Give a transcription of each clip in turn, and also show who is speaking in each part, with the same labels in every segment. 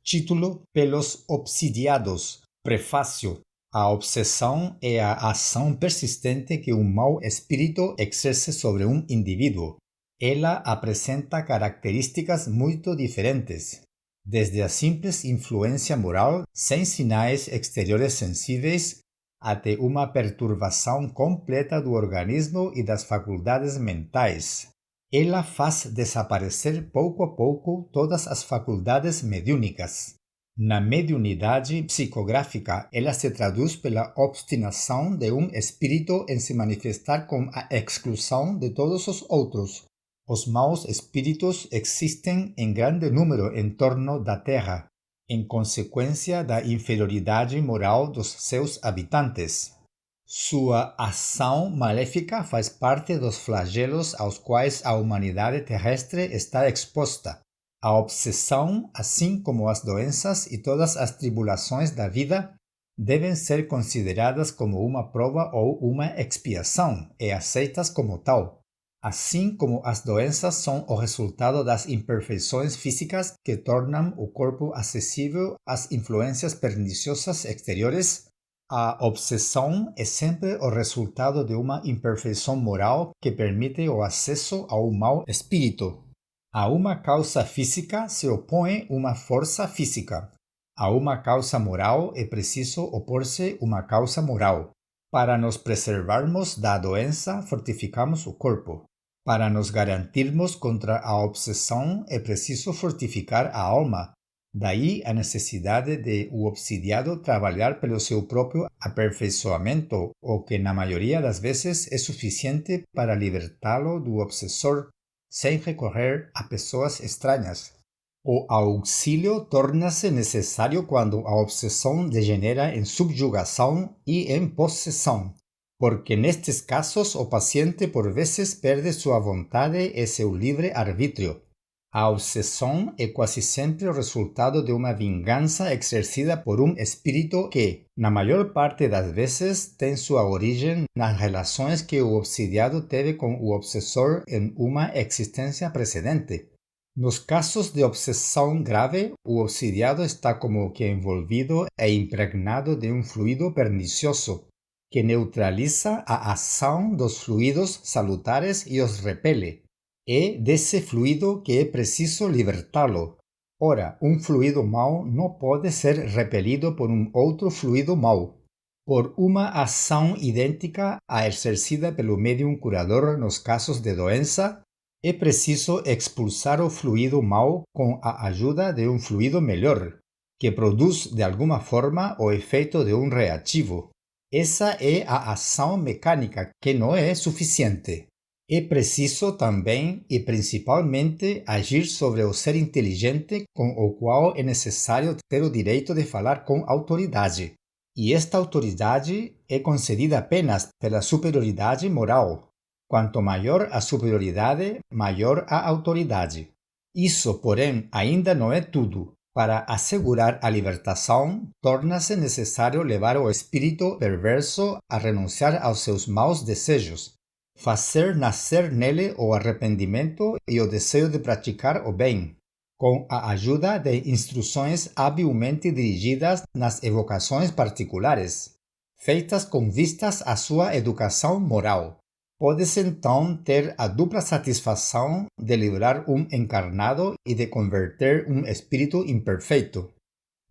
Speaker 1: Título: Pelos obsidiados. Prefácio: a obsessão é a ação persistente que um mau espírito exerce sobre um indivíduo. Ela apresenta características muito diferentes, desde a simples influência moral, sem sinais exteriores sensíveis, até uma perturbação completa do organismo e das faculdades mentais. Ela faz desaparecer pouco a pouco todas as faculdades mediúnicas. Na mediunidade psicográfica, ela se traduz pela obstinação de um espírito em se manifestar com a exclusão de todos os outros. Os maus espíritos existem em grande número em torno da Terra, em consequência da inferioridade moral dos seus habitantes. Sua ação maléfica faz parte dos flagelos aos quais a humanidade terrestre está exposta. A obsessão, assim como as doenças e todas as tribulações da vida, devem ser consideradas como uma prova ou uma expiação e aceitas como tal. Assim como as doenças são o resultado das imperfeições físicas que tornam o corpo acessível às influências perniciosas exteriores, a obsessão é sempre o resultado de uma imperfeição moral que permite o acesso ao mau espírito. A uma causa física se opõe uma força física. A uma causa moral é preciso opor-se uma causa moral. Para nos preservarmos da doença, fortificamos o corpo. Para nos garantirmos contra a obsessão, é preciso fortificar a alma. Daí a necessidade de o obsidiado trabalhar pelo seu próprio aperfeiçoamento, o que na maioria das vezes é suficiente para libertá-lo do obsessor, sem recorrer a pessoas estranhas. O auxílio torna-se necessário quando a obsessão degenera em subjugação e em possessão, porque nestes casos o paciente por vezes perde sua vontade e seu livre arbítrio. A obsessão é quase sempre o resultado de uma vingança exercida por um espírito que, na maior parte das vezes, tem sua origem nas relações que o obsidiado teve com o obsessor em uma existência precedente. Nos casos de obsessão grave, o obsidiado está como que envolvido e impregnado de um fluido pernicioso, que neutraliza a ação dos fluidos salutares e os repele. É desse fluido que é preciso libertá-lo. Ora, um fluido mau não pode ser repelido por um outro fluido mau. Por uma ação idêntica à exercida pelo médium curador nos casos de doença, é preciso expulsar o fluido mau com a ajuda de um fluido melhor, que produz de alguma forma o efeito de um reativo. Essa é a ação mecânica, que não é suficiente. É preciso também e principalmente agir sobre o ser inteligente com o qual é necessário ter o direito de falar com autoridade. E esta autoridade é concedida apenas pela superioridade moral. Quanto maior a superioridade, maior a autoridade. Isso, porém, ainda não é tudo. Para assegurar a libertação, torna-se necessário levar o espírito perverso a renunciar aos seus maus desejos, fazer nascer nele o arrependimento e o desejo de praticar o bem, com a ajuda de instruções habilmente dirigidas nas evocações particulares, feitas com vistas à sua educação moral. Pode-se então ter a dupla satisfação de livrar um encarnado e de converter um espírito imperfeito.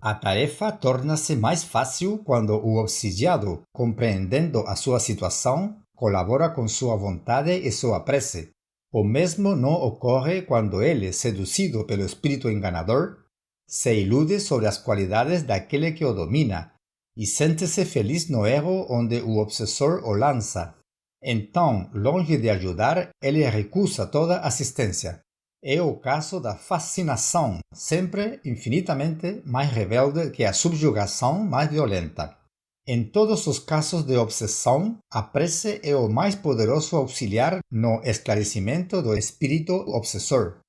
Speaker 1: A tarefa torna-se mais fácil quando o obsidiado, compreendendo a sua situação, colabora com sua vontade e sua prece. O mesmo não ocorre quando ele, seduzido pelo espírito enganador, se ilude sobre as qualidades daquele que o domina e sente-se feliz no erro onde o obsessor o lança. Então, longe de ajudar, ele recusa toda assistência. É o caso da fascinação, sempre infinitamente mais rebelde que a subjugação mais violenta. Em todos os casos de obsessão, a prece é o mais poderoso auxiliar no esclarecimento do espírito obsessor.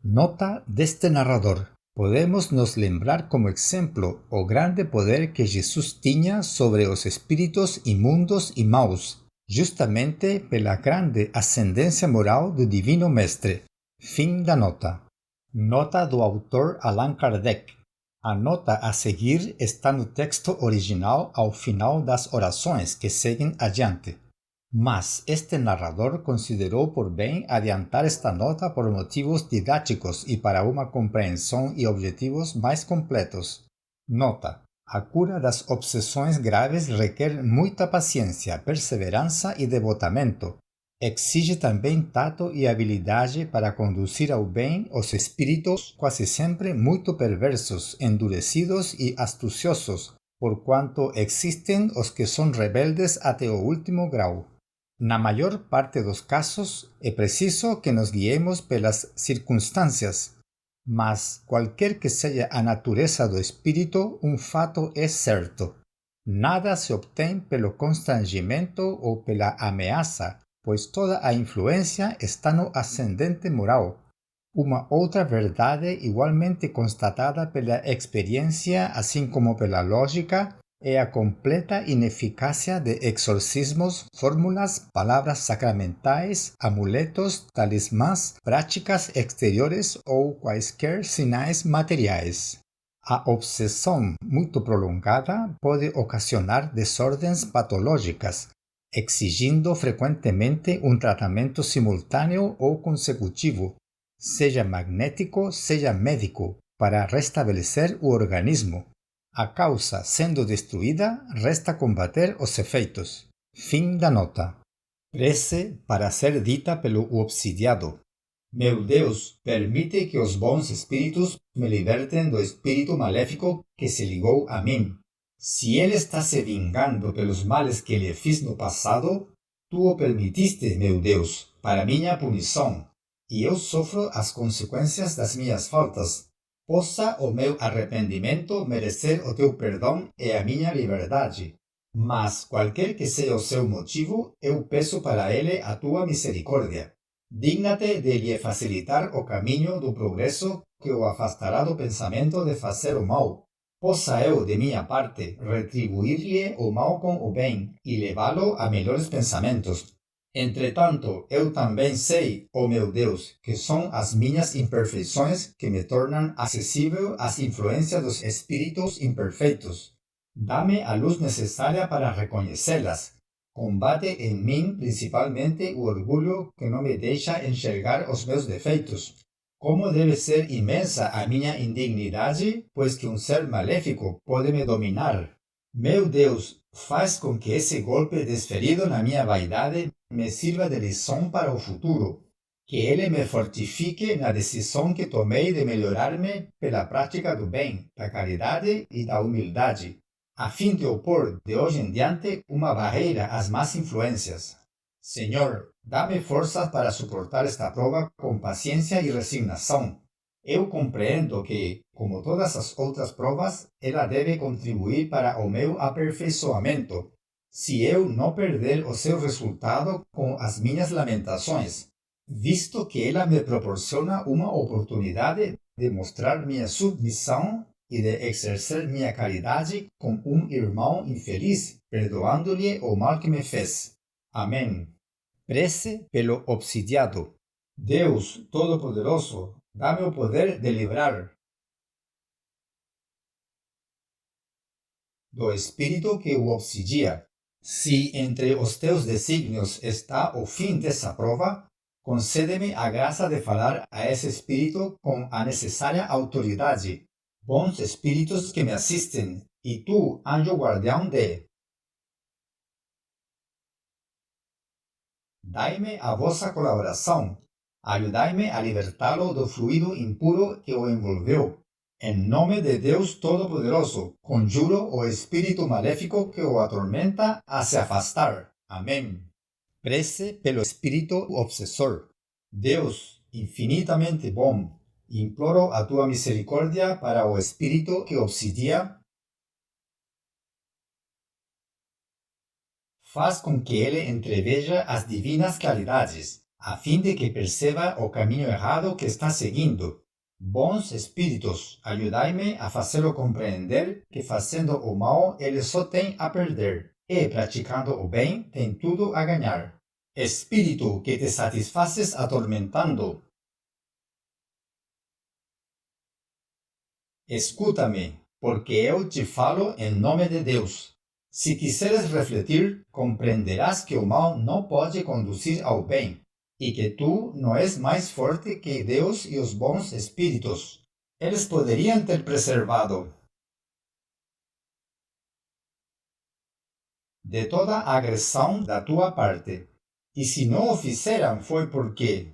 Speaker 1: Nota deste narrador. Podemos nos lembrar como exemplo o grande poder que Jesus tinha sobre os espíritos imundos e maus, justamente pela grande ascendência moral do Divino Mestre. Fim da nota. Nota do autor Allan Kardec. A nota a seguir está no texto original ao final das orações que seguem adiante. Mas este narrador considerou por bem adiantar esta nota por motivos didáticos e para uma compreensão e objetivos mais completos. Nota: a cura das obsessões graves requer muita paciência, perseverança e devotamento. Exige também tato e habilidade para conduzir ao bem os espíritos quase sempre muito perversos, endurecidos e astuciosos, porquanto existem os que são rebeldes até o último grau. Na maior parte dos casos, é preciso que nos guiemos pelas circunstâncias, mas qualquer que seja a natureza do espírito, um fato é certo: nada se obtém pelo constrangimento ou pela ameaça, pois toda a influência está no ascendente moral. Uma outra verdade igualmente constatada pela experiência assim como pela lógica é a completa ineficácia de exorcismos, fórmulas, palavras sacramentais, amuletos, talismãs, práticas exteriores ou quaisquer sinais materiais. A obsessão muito prolongada pode ocasionar desordens patológicas, exigindo frequentemente um tratamento simultâneo ou consecutivo, seja magnético, seja médico, para restabelecer o organismo. A causa sendo destruída, resta combater os efeitos. Fim da nota. Prece para ser dita pelo obsidiado. Meu Deus, permite que os bons espíritos me libertem do espírito maléfico que se ligou a mim. Se ele está se vingando pelos males que lhe fiz no passado, tu o permitiste, meu Deus, para minha punição, e eu sofro as consequências das minhas faltas. Possa o meu arrependimento merecer o teu perdão e a minha liberdade. Mas, qualquer que seja o seu motivo, eu peço para ele a tua misericórdia. Digna-te de lhe facilitar o caminho do progresso que o afastará do pensamento de fazer o mal. Possa eu, de minha parte, retribuir-lhe o mal com o bem e levá-lo a melhores pensamentos. Entretanto, eu também sei, ó meu Deus, que são as minhas imperfeições que me tornam acessível às influências dos espíritos imperfeitos. Dá-me a luz necessária para reconhecê-las. Combate em mim principalmente o orgulho que não me deixa enxergar os meus defeitos. Como deve ser imensa a minha indignidade, pois que um ser maléfico pode me dominar. Meu Deus, faz com que esse golpe desferido na minha vaidade me sirva de lição para o futuro. Que ele me fortifique na decisão que tomei de melhorar-me pela prática do bem, da caridade e da humildade, a fim de opor de hoje em diante uma barreira às más influências. Senhor, dá-me forças para suportar esta prova com paciência e resignação. Eu compreendo que, como todas as outras provas, ela deve contribuir para o meu aperfeiçoamento, se eu não perder o seu resultado com as minhas lamentações, visto que ela me proporciona uma oportunidade de mostrar minha submissão e de exercer minha caridade com um irmão infeliz, perdoando-lhe o mal que me fez. Amém. Prece pelo obsidiado. Deus Todo-Poderoso, dá-me o poder de livrar do espírito que o obsidia. Se entre os teus desígnios está o fim dessa prova, concede-me a graça de falar a esse espírito com a necessária autoridade. Bons espíritos que me assistem, e tu, anjo guardião dai-me a vossa colaboração. Ajudai-me a libertá-lo do fluido impuro que o envolveu. Em nome de Deus Todo-Poderoso, conjuro o espírito maléfico que o atormenta a se afastar. Amém. Prece pelo espírito obsessor. Deus, infinitamente bom, imploro a tua misericórdia para o espírito que obsidia. Faz com que ele entreveja as divinas claridades, a fim de que perceba o caminho errado que está seguindo. Bons espíritos, ajudai-me a fazê-lo compreender que fazendo o mal ele só tem a perder, e praticando o bem tem tudo a ganhar. Espírito que te satisfaces atormentando, Escútame, porque eu te falo em nome de Deus. Se quiseres refletir, compreenderás que o mal não pode conduzir ao bem, e que tu não és mais forte que Deus e os bons espíritos. Eles poderiam ter preservado de toda agressão da tua parte. E se não o fizeram foi porque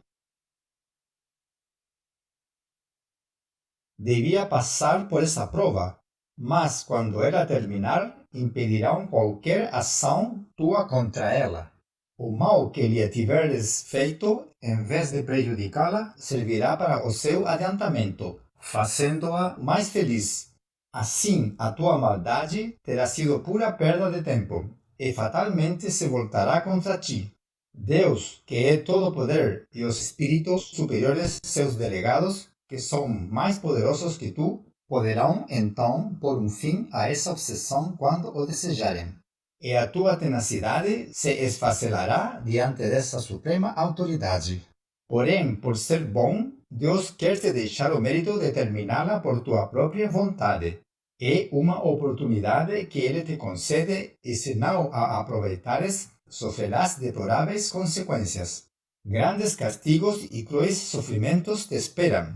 Speaker 1: devia passar por essa prova, mas quando ela terminar, impedirão qualquer ação tua contra ela. O mal que lhe tiveres feito, em vez de prejudicá-la, servirá para o seu adiantamento, fazendo-a mais feliz. Assim, a tua maldade terá sido pura perda de tempo, e fatalmente se voltará contra ti. Deus, que é todo poder, e os espíritos superiores, seus delegados, que são mais poderosos que tu, poderão então pôr um fim a essa obsessão quando o desejarem. E a tua tenacidade se esfacelará diante dessa suprema autoridade. Porém, por ser bom, Deus quer te deixar o mérito de terminá-la por tua própria vontade. É uma oportunidade que Ele te concede e se não a aproveitares, sofrerás deploráveis consequências. Grandes castigos e cruéis sofrimentos te esperam.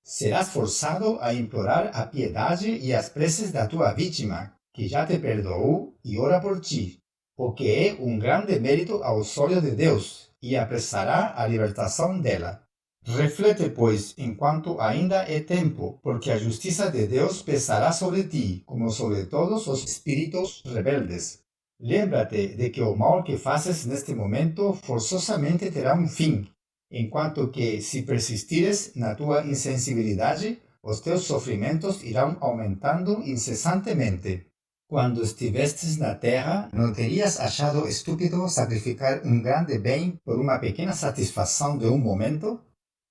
Speaker 1: Serás forçado a implorar a piedade e as preces da tua vítima, que já te perdoou e ora por ti, o que é um grande mérito aos olhos de Deus, e apressará a libertação dela. Reflete, pois, enquanto ainda é tempo, porque a justiça de Deus pesará sobre ti, como sobre todos os espíritos rebeldes. Lembra-te de que o mal que fazes neste momento forçosamente terá um fim, enquanto que, se persistires na tua insensibilidade, os teus sofrimentos irão aumentando incessantemente. Quando estivestes na terra, não terias achado estúpido sacrificar um grande bem por uma pequena satisfação de um momento?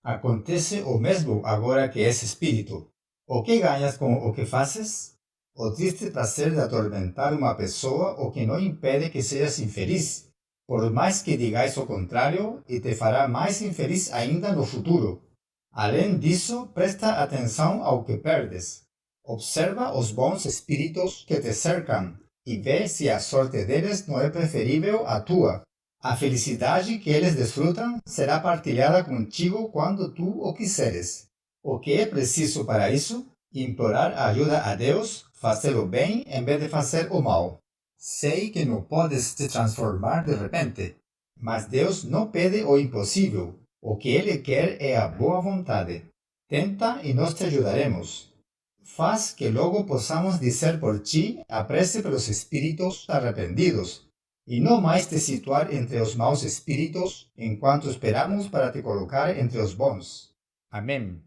Speaker 1: Acontece o mesmo agora que és espírito. O que ganhas com o que fazes? O triste prazer de atormentar uma pessoa o que não impede que sejas infeliz, por mais que digais o contrário, e te fará mais infeliz ainda no futuro. Além disso, presta atenção ao que perdes. Observa os bons espíritos que te cercam e vê se a sorte deles não é preferível à tua. A felicidade que eles desfrutam será partilhada contigo quando tu o quiseres. O que é preciso para isso? Implorar ajuda a Deus, fazer o bem em vez de fazer o mal. Sei que não podes te transformar de repente, mas Deus não pede o impossível. O que Ele quer é a boa vontade. Tenta e nós te ajudaremos. Faz que logo possamos dizer por ti a prece pelos espíritos arrependidos, e não mais te situar entre os maus espíritos enquanto esperamos para te colocar entre os bons. Amém.